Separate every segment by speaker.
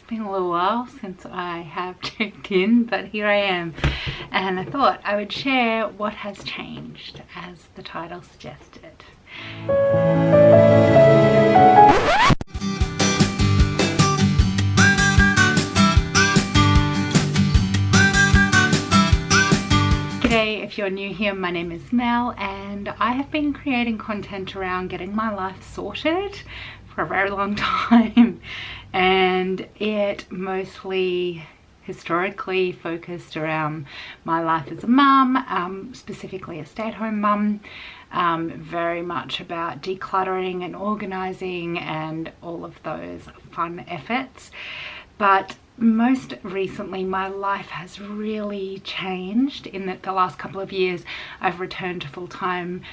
Speaker 1: been a little while since I have checked in, but here I am, and I thought I would share what has changed, as the title suggested. G'day, if you're new here, my name is Mel, and I have been creating content around getting my life sorted for a very long time, and it mostly historically focused around my life as a mum, specifically a stay-at-home mum, very much about decluttering and organizing and all of those fun efforts. But most recently my life has really changed in that the last couple of years I've returned to full-time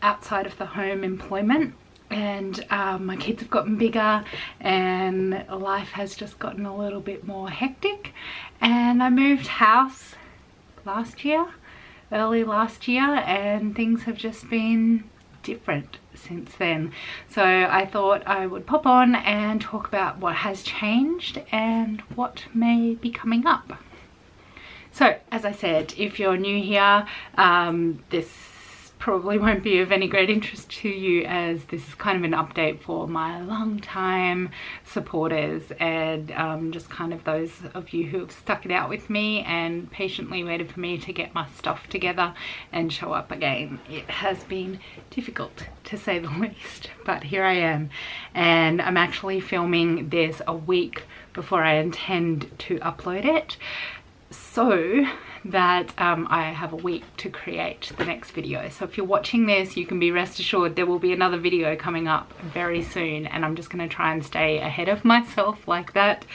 Speaker 1: outside of the home employment, and my kids have gotten bigger and life has just gotten a little bit more hectic, and I moved house early last year, and things have just been different since then. So I thought I would pop on and talk about what has changed and what may be coming up. So as I said, if you're new here, this probably won't be of any great interest to you, as this is kind of an update for my long time supporters and just kind of those of you who have stuck it out with me and patiently waited for me to get my stuff together and show up again. It has been difficult, to say the least, but here I am, and I'm actually filming this a week before I intend to upload it, so that I have a week to create the next video. So if you're watching this, you can be rest assured there will be another video coming up very soon, and I'm just going to try and stay ahead of myself like that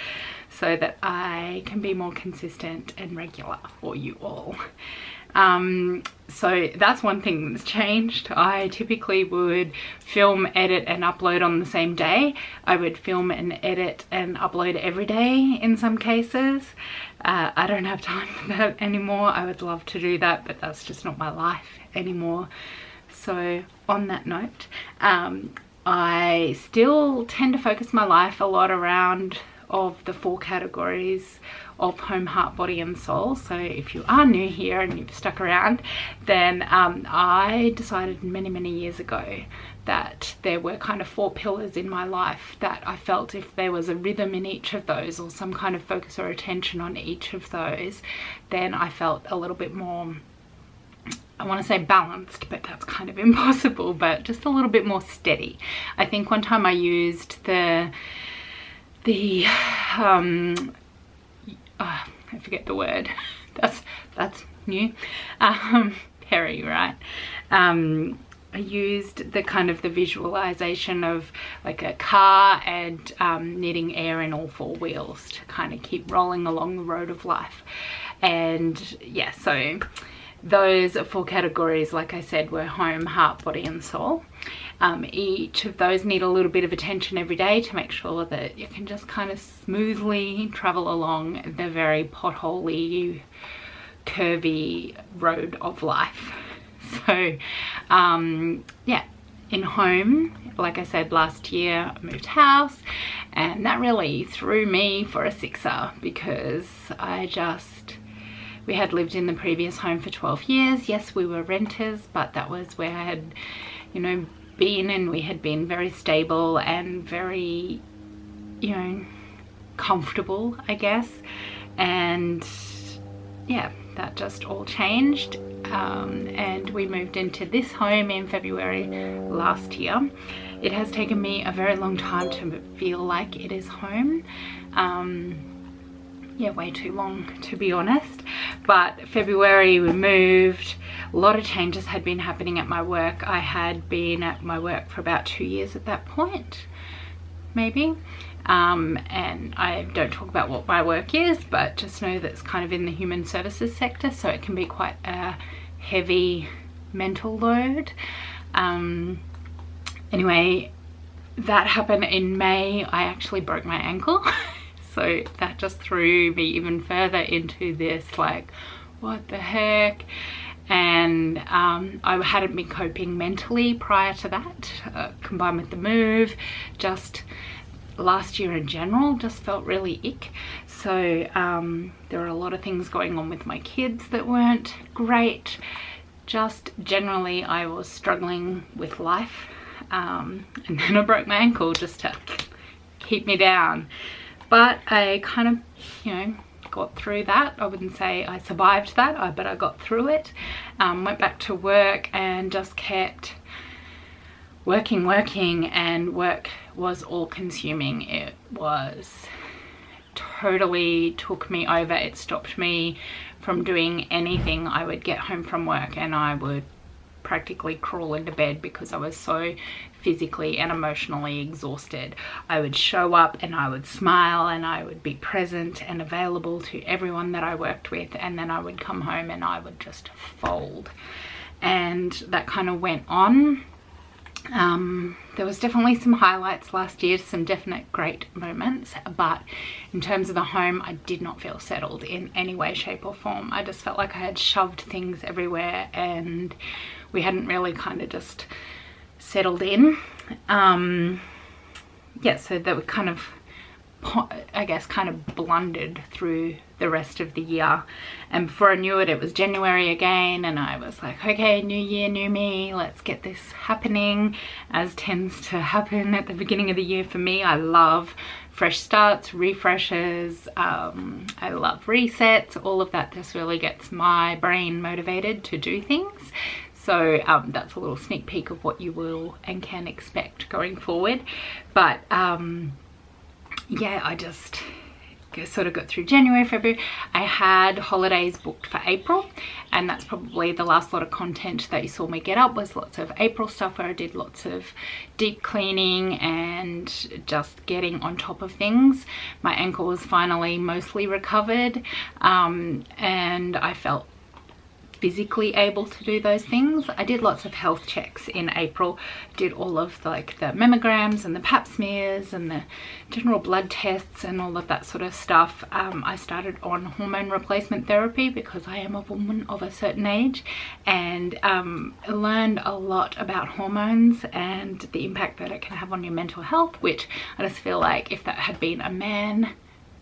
Speaker 1: so that I can be more consistent and regular for you all. So that's one thing that's changed. I typically would film, edit and upload on the same day. I would film and edit and upload every day in some cases. I don't have time for that anymore. I would love to do that, but that's just not my life anymore. So on that note, I still tend to focus my life a lot around of the 4 categories of home, heart, body and soul. So if you are new here and you've stuck around, then I decided many years ago that there were kind of 4 pillars in my life that I felt if there was a rhythm in each of those, or some kind of focus or attention on each of those, then I felt a little bit more, I want to say balanced, but that's kind of impossible, but just a little bit more steady. I think one time I used I forget the word. That's new. Perry, right? I used the kind of the visualization of like a car and needing air in all 4 wheels to kind of keep rolling along the road of life. And yeah, so those 4 categories, like I said, were home, heart, body and soul. Each of those need a little bit of attention every day to make sure that you can just kind of smoothly travel along the very potholey, curvy road of life. So yeah, in home, like I said, last year I moved house, and that really threw me for a sixer, because we had lived in the previous home for 12 years. Yes, we were renters, but that was where I had, you know, been, and we had been very stable and very, you know, comfortable, I guess. And yeah, that just all changed, and we moved into this home in February last year. It has taken me a very long time to feel like it is home. Yeah, way too long, to be honest. But February we moved. A lot of changes had been happening at my work. I had been at my work for about 2 years at that point, maybe. And I don't talk about what my work is, but just know that it's kind of in the human services sector, so it can be quite a heavy mental load. Anyway, that happened in May. I actually broke my ankle. So that just threw me even further into this, like, what the heck? And I hadn't been coping mentally prior to that, combined with the move, just last year in general just felt really ick. So there were a lot of things going on with my kids that weren't great. Just generally I was struggling with life, and then I broke my ankle just to keep me down. But I kind of, you know, got through that. I wouldn't say I survived that, but I got through it. Went back to work and just kept working, and work was all consuming. It was totally took me over. It stopped me from doing anything. I would get home from work and I would practically crawl into bed because I was so physically and emotionally exhausted. I would show up and I would smile and I would be present and available to everyone that I worked with, and then I would come home and I would just fold. And that kind of went on. There was definitely some highlights last year, some definite great moments, but in terms of the home, I did not feel settled in any way, shape or form. I just felt like I had shoved things everywhere and we hadn't really kind of just settled in. Yeah, so that we kind of, I guess, kind of blundered through the rest of the year, and before I knew it, it was January again, and I was like, okay, new year, new me, let's get this happening, as tends to happen at the beginning of the year for me. I love fresh starts, refreshes, I love resets. All of that just really gets my brain motivated to do things. So that's a little sneak peek of what you will and can expect going forward. But yeah, I just sort of got through January, February. I had holidays booked for April, and that's probably the last lot of content that you saw me get up, was lots of April stuff where I did lots of deep cleaning and just getting on top of things. My ankle was finally mostly recovered, and I felt physically able to do those things. I did lots of health checks in April, did all of like the mammograms and the pap smears and the general blood tests and all of that sort of stuff. I started on hormone replacement therapy because I am a woman of a certain age, and learned a lot about hormones and the impact that it can have on your mental health, which I just feel like if that had been a man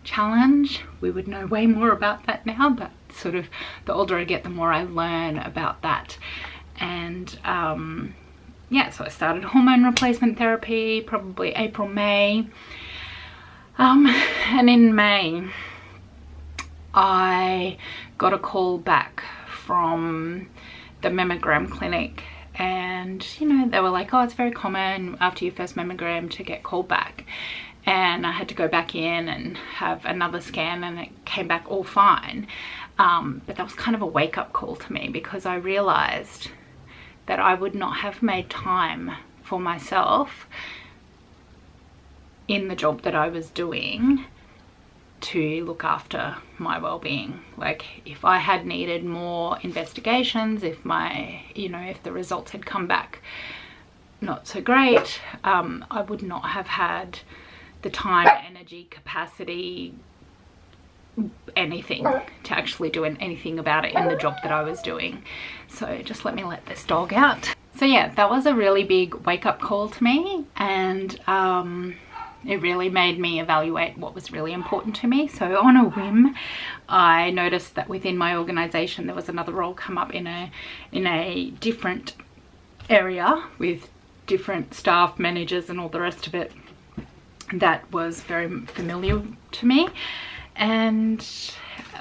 Speaker 1: challenge, we would know way more about that now. But sort of the older I get, the more I learn about that. And yeah, so I started hormone replacement therapy probably April, May, and in May I got a call back from the mammogram clinic, and you know, they were like, oh, it's very common after your first mammogram to get called back. And I had to go back in and have another scan, and it came back all fine. But that was kind of a wake-up call to me, because I realized that I would not have made time for myself in the job that I was doing to look after my well-being. Like, if I had needed more investigations, if my, you know, if the results had come back not so great, I would not have had the time, energy, capacity, anything to actually do anything about it in the job that I was doing. So just let me let this dog out. So yeah, that was a really big wake-up call to me, and it really made me evaluate what was really important to me. So on a whim, I noticed that within my organization there was another role come up in a different area with different staff, managers and all the rest of it, that was very familiar to me. And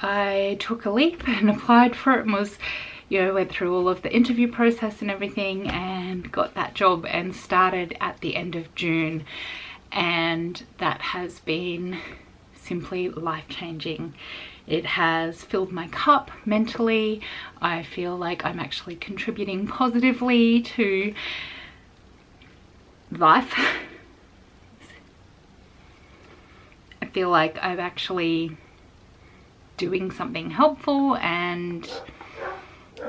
Speaker 1: I took a leap and applied for it, and was, you know, went through all of the interview process and everything, and got that job and started at the end of June. And that has been simply life-changing. It has filled my cup mentally. I feel like I'm actually contributing positively to life. I feel like I'm actually doing something helpful, and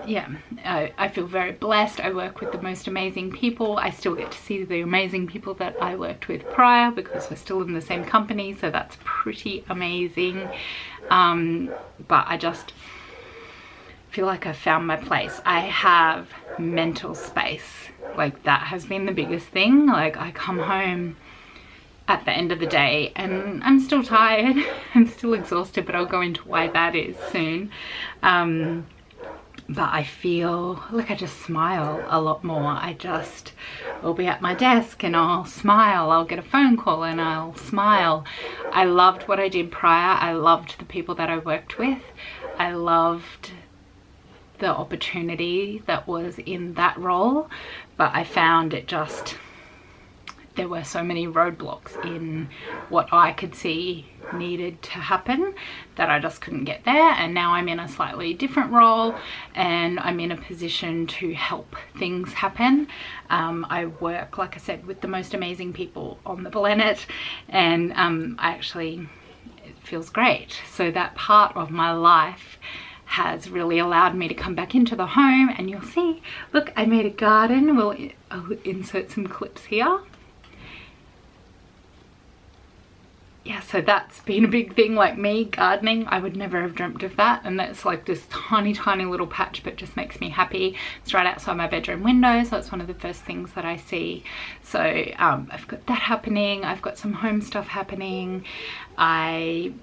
Speaker 1: yeah, I feel very blessed. I work with the most amazing people. I still get to see the amazing people that I worked with prior, because we're still in the same company, so that's pretty amazing. But I just feel like I've found my place. I have mental space. Like, that has been the biggest thing. Like, I come home at the end of the day, and I'm still tired, I'm still exhausted, but I'll go into why that is soon. But I feel like I just smile a lot more. I'll be at my desk and I'll smile. I'll get a phone call and I'll smile. I loved what I did prior. I loved the people that I worked with. I loved the opportunity that was in that role, but I found there were so many roadblocks in what I could see needed to happen that I just couldn't get there. And now I'm in a slightly different role and I'm in a position to help things happen. I work, like I said, with the most amazing people on the planet, and it feels great. So that part of my life has really allowed me to come back into the home, and you'll see, look, I made a garden. I'll insert some clips here. Yeah, so that's been a big thing, like me gardening. I would never have dreamt of that, and that's like this tiny little patch, but just makes me happy. It's right outside my bedroom window, so it's one of the first things that I see. So I've got that happening. I've got some home stuff happening. I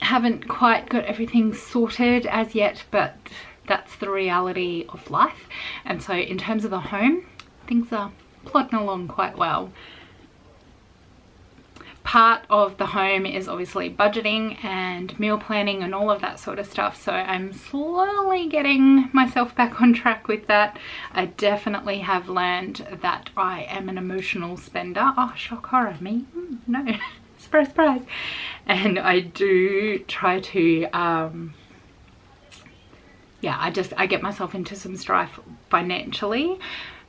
Speaker 1: haven't quite got everything sorted as yet, but that's the reality of life. And so in terms of the home, things are plodding along quite well. Part of the home is obviously budgeting and meal planning and all of that sort of stuff, so I'm slowly getting myself back on track with that. I definitely have learned that I am an emotional spender. Oh, shock horror, me? No. Surprise. And I do try to I get myself into some strife financially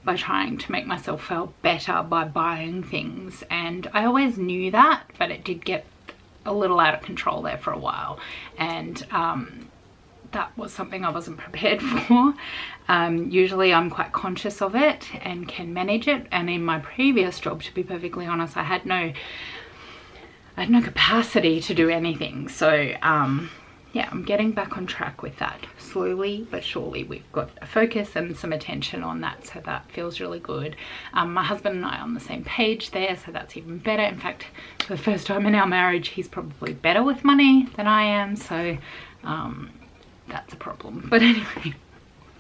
Speaker 1: by trying to make myself feel better by buying things, and I always knew that, but it did get a little out of control there for a while, and that was something I wasn't prepared for. Usually I'm quite conscious of it and can manage it, and in my previous job, to be perfectly honest, I had no capacity to do anything. So yeah, I'm getting back on track with that. Slowly but surely we've got a focus and some attention on that, so that feels really good. My husband and I are on the same page there, so that's even better. In fact, for the first time in our marriage, he's probably better with money than I am, so that's a problem. But anyway,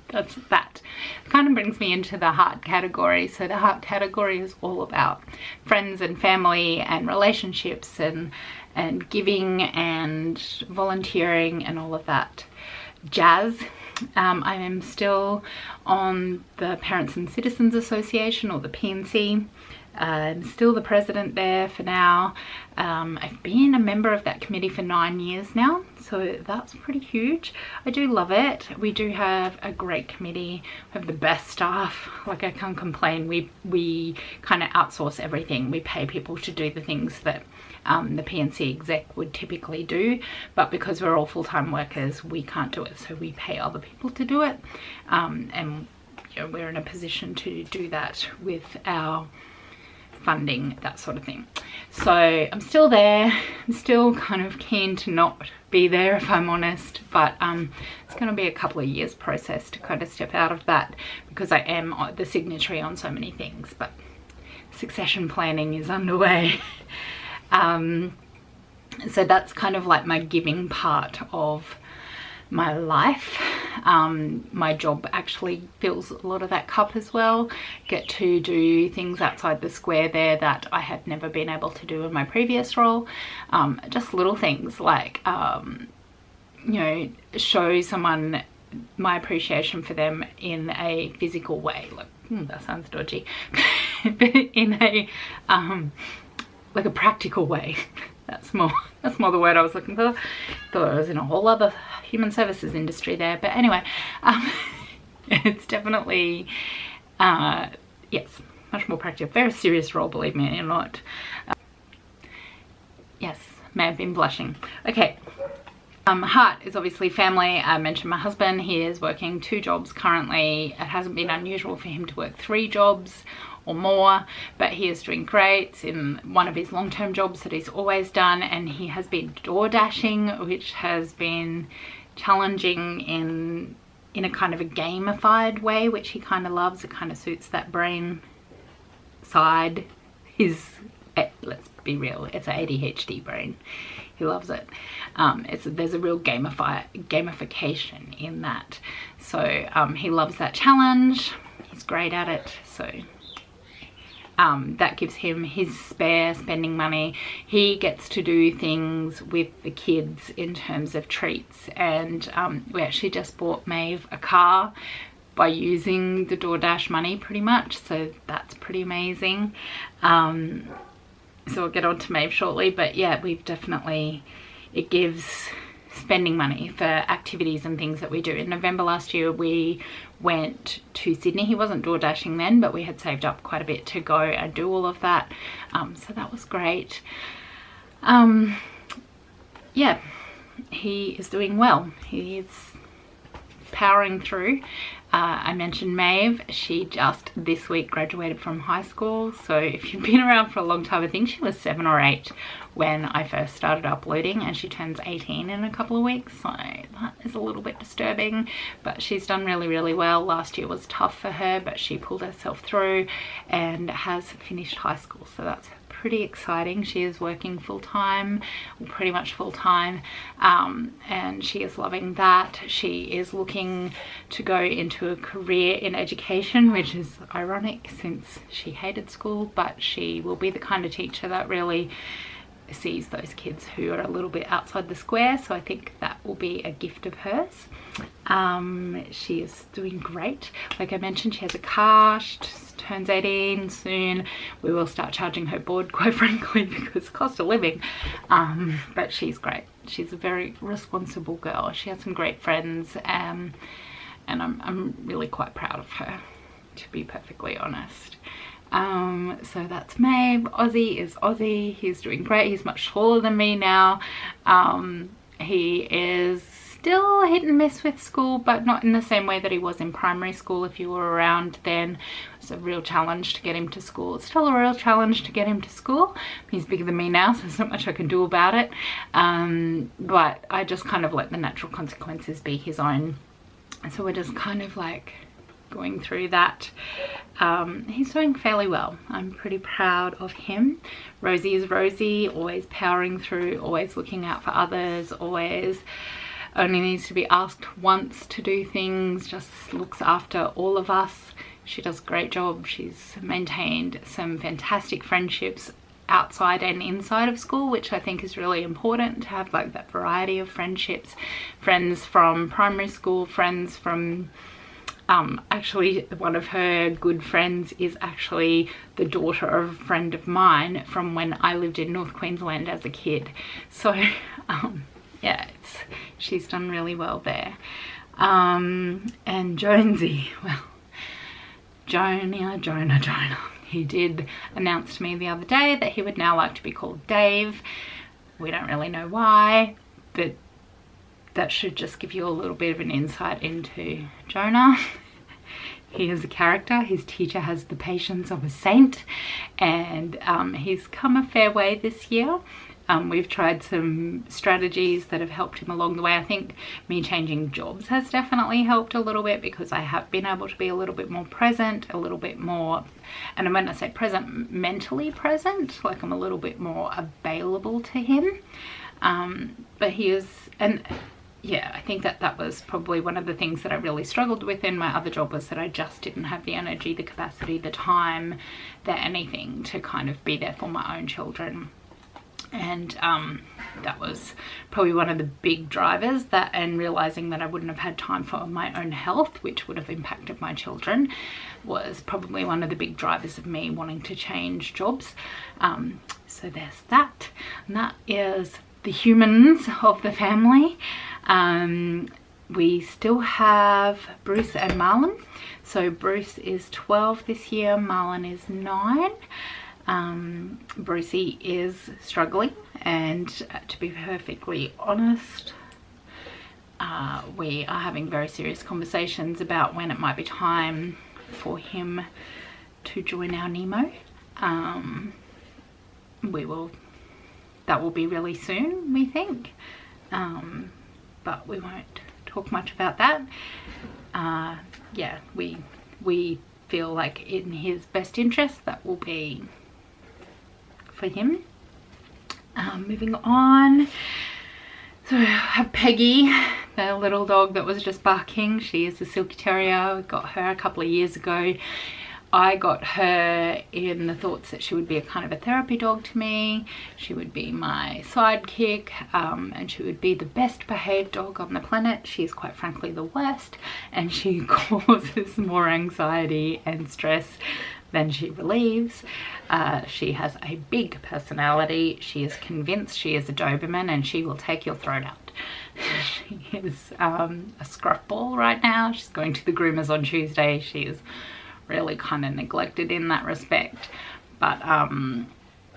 Speaker 1: that kind of brings me into the heart category. So the heart category is all about friends and family and relationships and giving and volunteering and all of that jazz. I am still on the Parents and Citizens Association, or the PNC. I'm still the president there for now. I've been a member of that committee for 9 years now, so that's pretty huge. I do love it. We do have a great committee. We have the best staff. Like, I can't complain. We kind of outsource everything. We pay people to do the things that the PNC exec would typically do, but because we're all full-time workers, we can't do it, so we pay other people to do it, and you know, we're in a position to do that with our funding, that sort of thing. So I'm still there. I'm still kind of keen to not be there, if I'm honest, but it's going to be a couple of years process to kind of step out of that, because I am the signatory on so many things, but succession planning is underway. So that's kind of like my giving part of my life. My job actually fills a lot of that cup as well. Get to do things outside the square there that I had never been able to do in my previous role. Just little things like, you know, show someone my appreciation for them in a physical way. Like, that sounds dodgy. But in a like a practical way. That's more the word I was looking for. Thought I was in a whole other human services industry there, but anyway, it's definitely yes, much more practical. Very serious role, believe me or not. Yes, may have been blushing. Okay. Heart is obviously family. I mentioned my husband. He is working 2 jobs currently. It hasn't been unusual for him to work 3 jobs or more, but he is doing great. It's in one of his long-term jobs that he's always done, and he has been door dashing, which has been challenging in a kind of a gamified way, which he kind of loves. It kind of suits that brain side. Let's be real, it's an ADHD brain. He loves it. There's a real gamification in that. So he loves that challenge. He's great at it. So that gives him his spare spending money. He gets to do things with the kids in terms of treats, and we actually just bought Maeve a car by using the DoorDash money pretty much, so that's pretty amazing. So I'll get on to Maeve shortly, but yeah, we've definitely, it gives spending money for activities and things that we do. In November last year we went to Sydney. He wasn't door dashing then, but we had saved up quite a bit to go and do all of that, so that was great. Yeah, he is doing well. He is powering through. I mentioned Maeve, she just this week graduated from high school, so if you've been around for a long time, I think she was 7 or 8 when I first started uploading, and she turns 18 in a couple of weeks, so that is a little bit disturbing, but she's done really, really well. Last year was tough for her, but she pulled herself through and has finished high school, so that's pretty exciting. She is working full-time, pretty much full-time, and she is loving that. She is looking to go into a career in education, which is ironic since she hated school, but she will be the kind of teacher that really sees those kids who are a little bit outside the square, so I think that will be a gift of hers. She is doing great. Like I mentioned, she has a car, she just turns 18 soon. We will start charging her board, quite frankly, because cost of living, but she's great. She's a very responsible girl. She has some great friends, and I'm really quite proud of her, to be perfectly honest. So that's Maeve. Ozzy is Ozzy. He's doing great. He's much taller than me now. He is still hit and miss with school, but not in the same way that he was in primary school. If you were around then, it's a real challenge to get him to school. It's still a real challenge to get him to school. He's bigger than me now, so there's not much I can do about it. But I just kind of let the natural consequences be his own. So we're just kind of like going through that. He's doing fairly well. I'm pretty proud of him. Rosie is Rosie, always powering through, always looking out for others, always only needs to be asked once to do things, just looks after all of us. She does a great job. She's maintained some fantastic friendships outside and inside of school, which I think is really important, to have like that variety of friendships. Friends from primary school, friends from actually one of her good friends is actually the daughter of a friend of mine from when I lived in North Queensland as a kid. So yeah, she's done really well there. And Jonesy, well, Jonah. He did announce to me the other day that he would now like to be called Dave. We don't really know why, but that should just give you a little bit of an insight into Jonah. He is a character. His teacher has the patience of a saint, and he's come a fair way this year. We've tried some strategies that have helped him along the way. I think me changing jobs has definitely helped a little bit, because I have been able to be a little bit more present, a little bit more, and when I say present, mentally present, like I'm a little bit more available to him. But he is, and yeah, I think that was probably one of the things that I really struggled with in my other job, was that I just didn't have the energy, the capacity, the time, anything to kind of be there for my own children. And that was probably one of the big drivers, that, and realizing that I wouldn't have had time for my own health, which would have impacted my children, was probably one of the big drivers of me wanting to change jobs. So there's that, and that is the humans of the family. We still have Bruce and Marlon. So Bruce is 12 this year, Marlon is 9. Brucey is struggling, and to be perfectly honest, we are having very serious conversations about when it might be time for him to join our Nemo. That will be really soon, we think, but we won't talk much about that. Yeah, we feel like in his best interest that will be for him. Moving on. So I have Peggy, the little dog that was just barking. She is a Silky Terrier. We got her a couple of years ago. I got her in the thoughts that she would be a kind of a therapy dog to me. She would be my sidekick, and she would be the best behaved dog on the planet. She's quite frankly the worst, and she causes more anxiety and stress than she relieves. She has a big personality. She is convinced she is a Doberman and she will take your throat out. She is a scruff ball right now. She's going to the groomers on Tuesday. She is really kind of neglected in that respect, but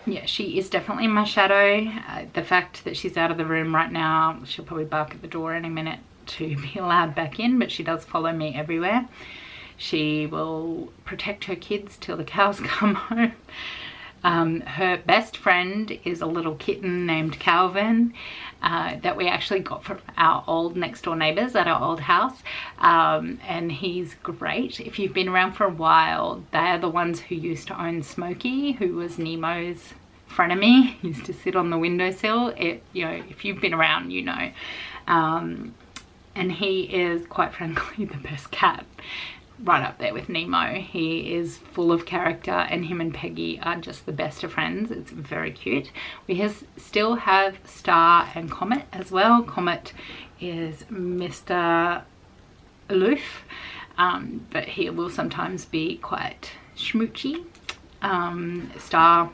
Speaker 1: yeah, she is definitely my shadow. The fact that she's out of the room right now, she'll probably bark at the door any minute to be allowed back in, but she does follow me everywhere. She will protect her kids till the cows come home. Her best friend is a little kitten named Calvin that we actually got from our old next door neighbors at our old house, and he's great. If you've been around for a while, they are the ones who used to own Smokey, who was Nemo's frenemy. He used to sit on the windowsill. You know, if you've been around, you know. And he is quite frankly the best cat, right up there with Nemo. He is full of character, and him and Peggy are just the best of friends. It's very cute. We still have Star and Comet as well. Comet is Mr. Aloof, but he will sometimes be quite schmoochy. Star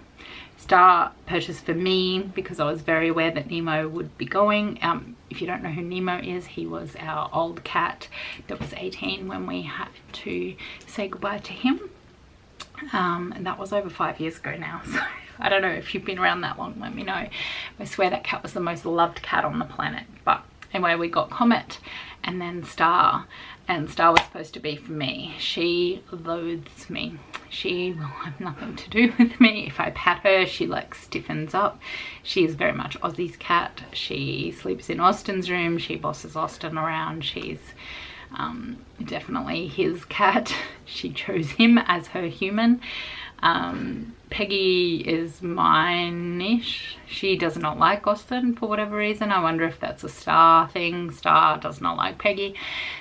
Speaker 1: purchased for me because I was very aware that Nemo would be going. If you don't know who Nemo is, he was our old cat that was 18 when we had to say goodbye to him. And that was over 5 years ago now. So I don't know if you've been around that long, let me know. I swear that cat was the most loved cat on the planet. But anyway, we got Comet and then Star. And Star was supposed to be for me. She loathes me. She will have nothing to do with me. If I pat her, she like stiffens up. She is very much Aussie's cat. She sleeps in Austin's room. She bosses Austin around. She's definitely his cat. She chose him as her human. Peggy is mine-ish. She does not like Austin for whatever reason. I wonder if that's a Star thing. Star does not like Peggy.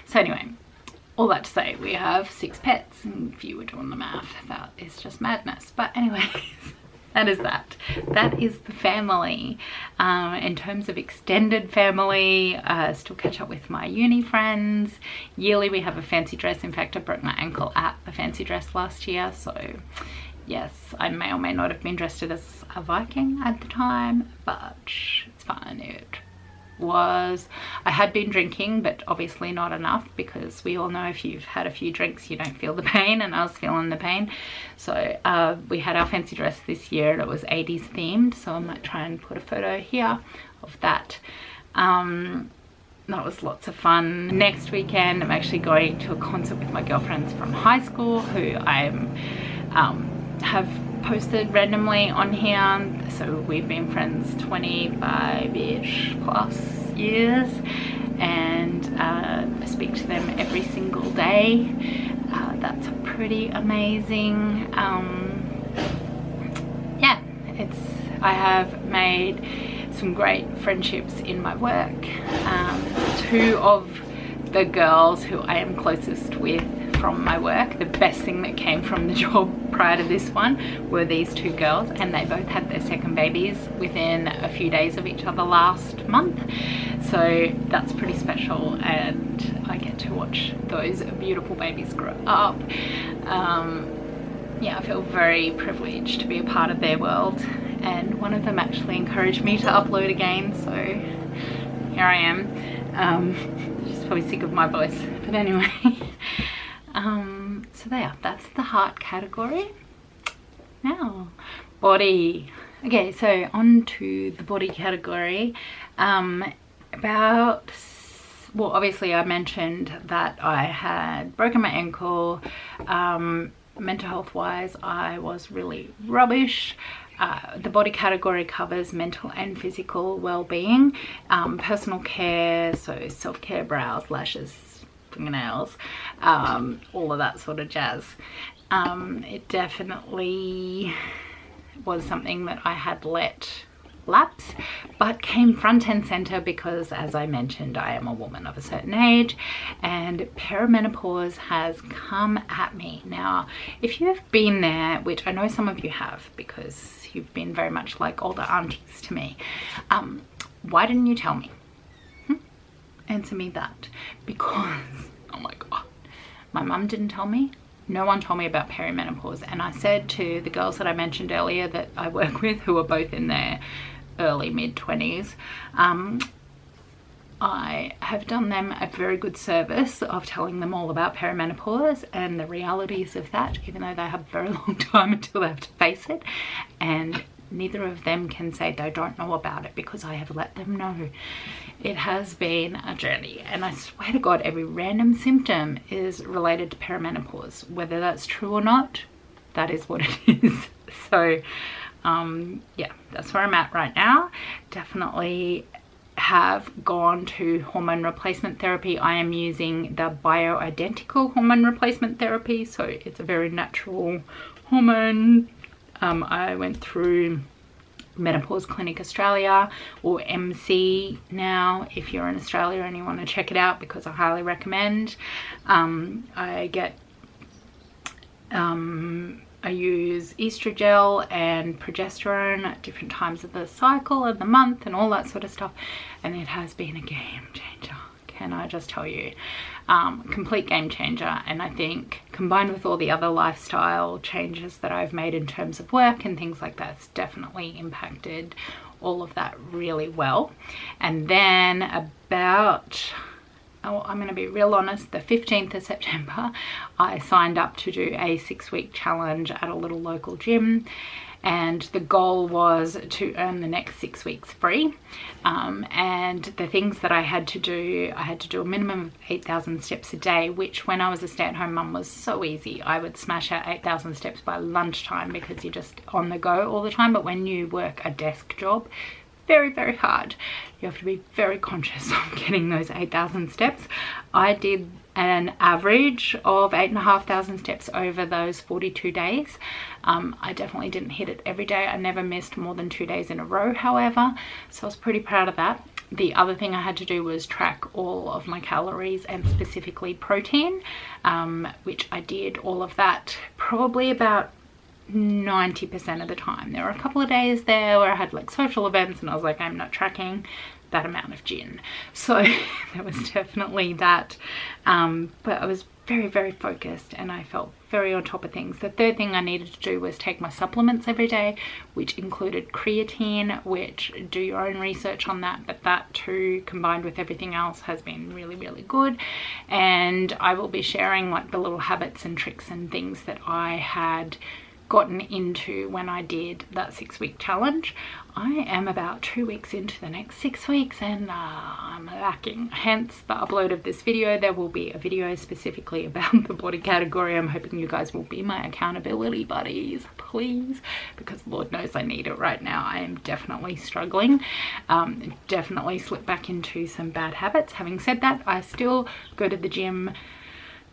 Speaker 1: So anyway, all that to say, we have 6 pets, and if you were doing the math, that is just madness. But anyways, that is that. That is the family. In terms of extended family, still catch up with my uni friends. Yearly we have a fancy dress. In fact, I broke my ankle at the fancy dress last year, so yes, I may or may not have been dressed as a Viking at the time, but it's fine. I had been drinking, but obviously not enough, because we all know if you've had a few drinks you don't feel the pain, and I was feeling the pain. So we had our fancy dress this year, and it was 80s themed, so I might try and put a photo here of that. That was lots of fun. Next weekend I'm actually going to a concert with my girlfriends from high school, who I have posted randomly on here. So we've been friends 25-ish plus years, and I speak to them every single day. That's pretty amazing. Yeah, I have made some great friendships in my work. 2 of the girls who I am closest with from my work, the best thing that came from the job prior to this one, were these 2 girls, and they both had their second babies within a few days of each other last month. So that's pretty special, and I get to watch those beautiful babies grow up. Yeah, I feel very privileged to be a part of their world, and one of them actually encouraged me to upload again, so here I am. She's probably sick of my voice, but anyway. So that's the heart category. Now, body. Okay, so on to the body category. Well, obviously I mentioned that I had broken my ankle. Mental health wise, I was really rubbish. The body category covers mental and physical well-being, personal care, so self-care, brows, lashes, fingernails, all of that sort of jazz. It definitely was something that I had let lapse, but came front and center because, as I mentioned, I am a woman of a certain age and perimenopause has come at me. Now, if you've been there, which I know some of you have because you've been very much like older aunties to me, why didn't you tell me? Answer me that. Because, oh my God, my mum didn't tell me. No one told me about perimenopause. And I said to the girls that I mentioned earlier that I work with, who are both in their early mid-20s, I have done them a very good service of telling them all about perimenopause and the realities of that, even though they have a very long time until they have to face it. And neither of them can say they don't know about it because I have let them know. It has been a journey, and I swear to God, every random symptom is related to perimenopause. Whether that's true or not, that is what it is. So yeah, that's where I'm at right now. Definitely have gone to hormone replacement therapy. I am using the bioidentical hormone replacement therapy, so it's a very natural hormone. I went through Menopause Clinic Australia, or MC now if you're in Australia and you want to check it out, because I highly recommend. I use estrogel and progesterone at different times of the cycle and the month and all that sort of stuff, and it has been a game changer, can I just tell you. Complete game changer. And I think combined with all the other lifestyle changes that I've made in terms of work and things like that, it's definitely impacted all of that really well. And then about, I'm going to be real honest, the 15th of September, I signed up to do a 6-week challenge at a little local gym. And the goal was to earn the next 6 weeks free. And the things that I had to do a minimum of 8,000 steps a day, which when I was a stay-at-home mum was so easy. I would smash out 8,000 steps by lunchtime because you're just on the go all the time. But when you work a desk job, very, very hard. You have to be very conscious of getting those 8,000 steps. I did an average of 8,500 steps over those 42 days. I definitely didn't hit it every day. I never missed more than 2 days in a row, however, so I was pretty proud of that. The other thing I had to do was track all of my calories and specifically protein, which I did all of that probably about 90% of the time. There were a couple of days there where I had like social events and I was like, I'm not tracking that amount of gin. So there was definitely that, but I was very, very focused and I felt very on top of things. The third thing I needed to do was take my supplements every day, which included creatine, which do your own research on that, but that too combined with everything else has been really, really good. And I will be sharing like the little habits and tricks and things that I had gotten into when I did that 6-week challenge. I am about 2 weeks into the next 6 weeks and I'm lacking, hence the upload of this video. There will be a video specifically about the body category. I'm hoping you guys will be my accountability buddies, please, because Lord knows I need it right now. I am definitely struggling. Definitely slipped back into some bad habits. Having said that, I still go to the gym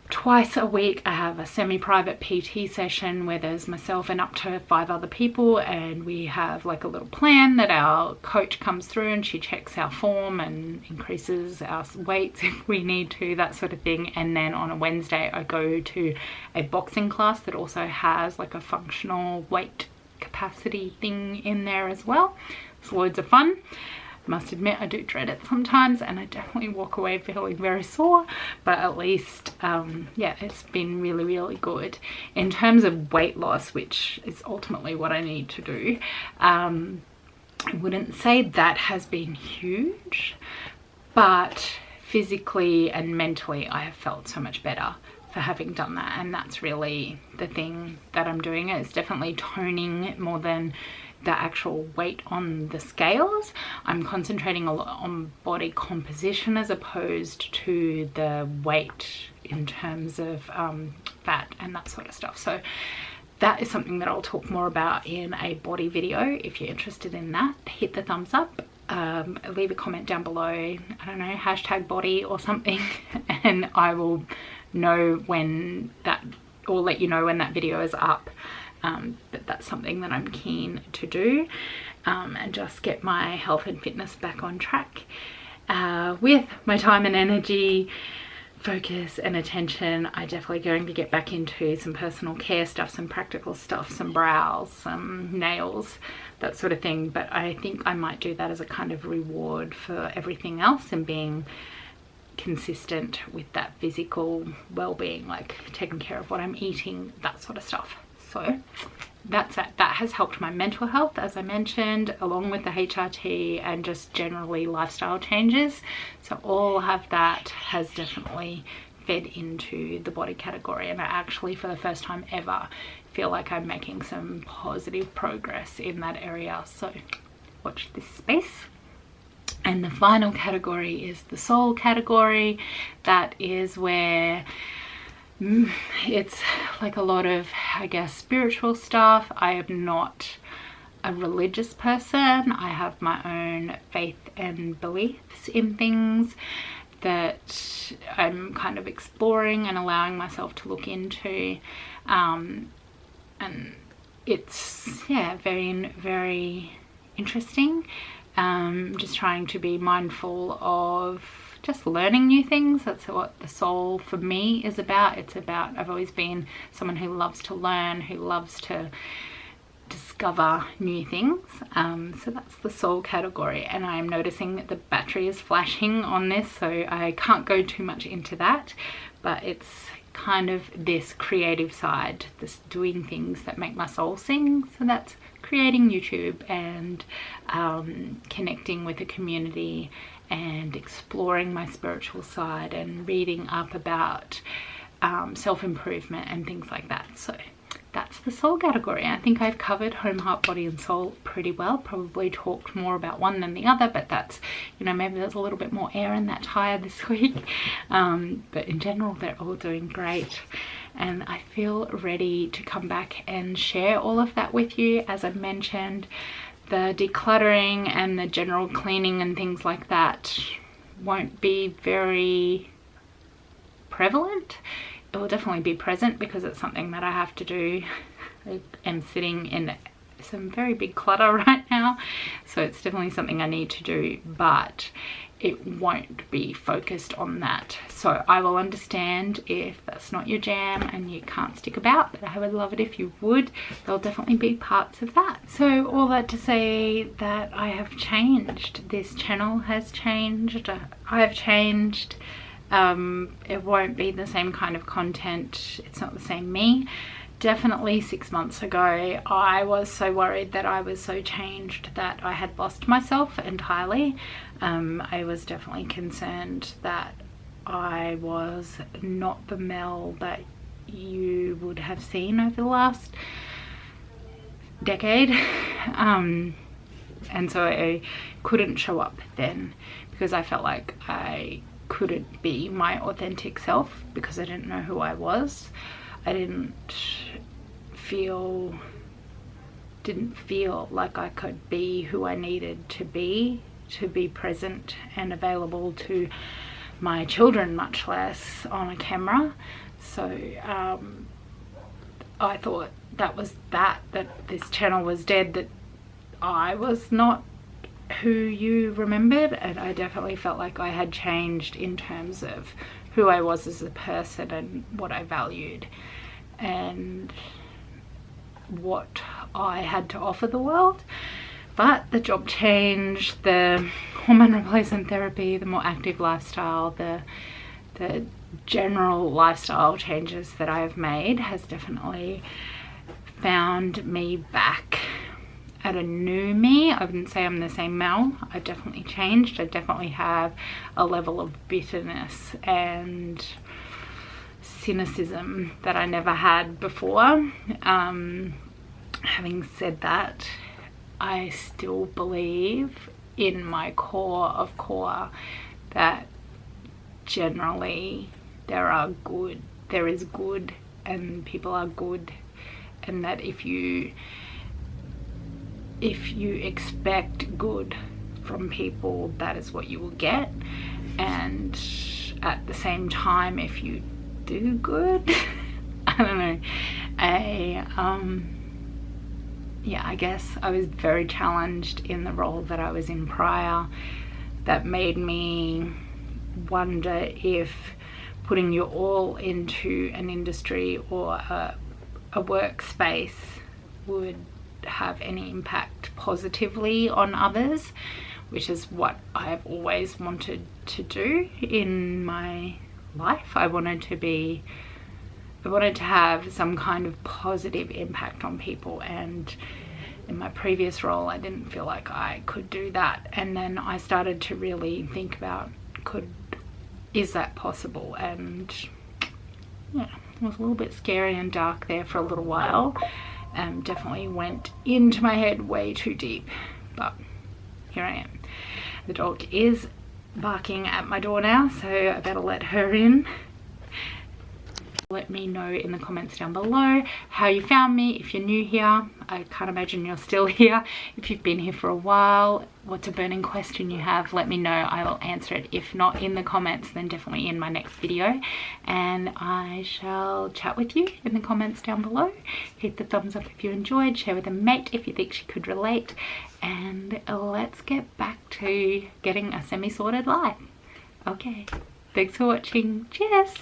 Speaker 1: twice a week. I have a semi-private PT session where there's myself and up to 5 other people, and we have like a little plan that our coach comes through and she checks our form and increases our weights if we need to, that sort of thing. And then on a Wednesday I go to a boxing class that also has like a functional weight capacity thing in there as well. It's loads of fun. Must admit I do dread it sometimes and I definitely walk away feeling very sore, but at least yeah, it's been really, really good. In terms of weight loss, which is ultimately what I need to do, I wouldn't say that has been huge, but physically and mentally I have felt so much better for having done that, and that's really the thing that I'm doing. It's definitely toning more than the actual weight on the scales. I'm concentrating a lot on body composition as opposed to the weight in terms of fat and that sort of stuff. So that is something that I'll talk more about in a body video. If you're interested in that, hit the thumbs up, leave a comment down below, I don't know, hashtag body or something, and I will know when that, or let you know when that video is up. But that's something that I'm keen to do. and just get my health and fitness back on track with my time and energy, focus and attention. I definitely going to get back into some personal care stuff, some practical stuff, some brows, some nails, that sort of thing. But I think I might do that as a kind of reward for everything else and being consistent with that physical well-being, like taking care of what I'm eating, that sort of stuff. So that's it. That has helped my mental health, as I mentioned, along with the HRT and just generally lifestyle changes. So all of that has definitely fed into the body category, and I actually, for the first time ever, feel like I'm making some positive progress in that area. So watch this space. And the final category is the soul category. That is where it's like a lot of, I guess, spiritual stuff. I am not a religious person. I have my own faith and beliefs in things that I'm kind of exploring and allowing myself to look into. And it's, yeah, very, very interesting. Just trying to be mindful of just learning new things. That's what the soul for me is about. It's about, I've always been someone who loves to learn, who loves to discover new things. So that's the soul category, and I'm noticing that the battery is flashing on this, so I can't go too much into that, but it's kind of this creative side, this doing things that make my soul sing. So that's creating YouTube and connecting with a community and exploring my spiritual side and reading up about self-improvement and things like that. So that's the soul category. I think I've covered home, heart, body and soul pretty well. Probably talked more about one than the other, but that's, you know, maybe there's a little bit more air in that tire this week. But in general, they're all doing great. And I feel ready to come back and share all of that with you. As I mentioned, the decluttering and the general cleaning and things like that won't be very prevalent. It will definitely be present because it's something that I have to do. I am sitting in some very big clutter right now, so it's definitely something I need to do, but it won't be focused on that. So I will understand if that's not your jam and you can't stick about, but I would love it if you would. There'll definitely be parts of that. So all that to say that I have changed. This channel has changed. I have changed. It won't be the same kind of content. It's not the same me. Definitely 6 months ago, I was so worried that I was so changed that I had lost myself entirely. I was definitely concerned that I was not the Mel that you would have seen over the last decade. And so I couldn't show up then because I felt like I couldn't be my authentic self because I didn't know who I was. I didn't feel like I could be who I needed to be present and available to my children, much less on a camera. So I thought that was that this channel was dead, that I was not who you remembered, and I definitely felt like I had changed in terms of who I was as a person and what I valued and what I had to offer the world. But the job change, the hormone replacement therapy, the more active lifestyle, the general lifestyle changes that I have made has definitely found me back at a new me. I wouldn't say I'm the same Mel. I've definitely changed. I definitely have a level of bitterness and cynicism that I never had before. Having said that, I still believe in my core of core that generally there is good and people are good, and that if you expect good from people, that is what you will get. And at the same time, if you do good, I don't know, yeah, I guess I was very challenged in the role that I was in prior. That made me wonder if putting your all into an industry or a workspace would have any impact positively on others, which is what I've always wanted to do in my life. I wanted to have some kind of positive impact on people, and in my previous role I didn't feel like I could do that. And then I started to really think about, is that possible? And yeah, it was a little bit scary and dark there for a little while. Definitely went into my head way too deep, but here I am. The dog is barking at my door now, so I better let her in. Let me know in the comments down below how you found me. If you're new here, I can't imagine you're still here. If you've been here for a while, what's a burning question you have, let me know. I will answer it. If not in the comments, then definitely in my next video. And I shall chat with you in the comments down below. Hit the thumbs up if you enjoyed. Share with a mate if you think she could relate. And let's get back to getting a semi-sorted life. Okay, thanks for watching. Cheers.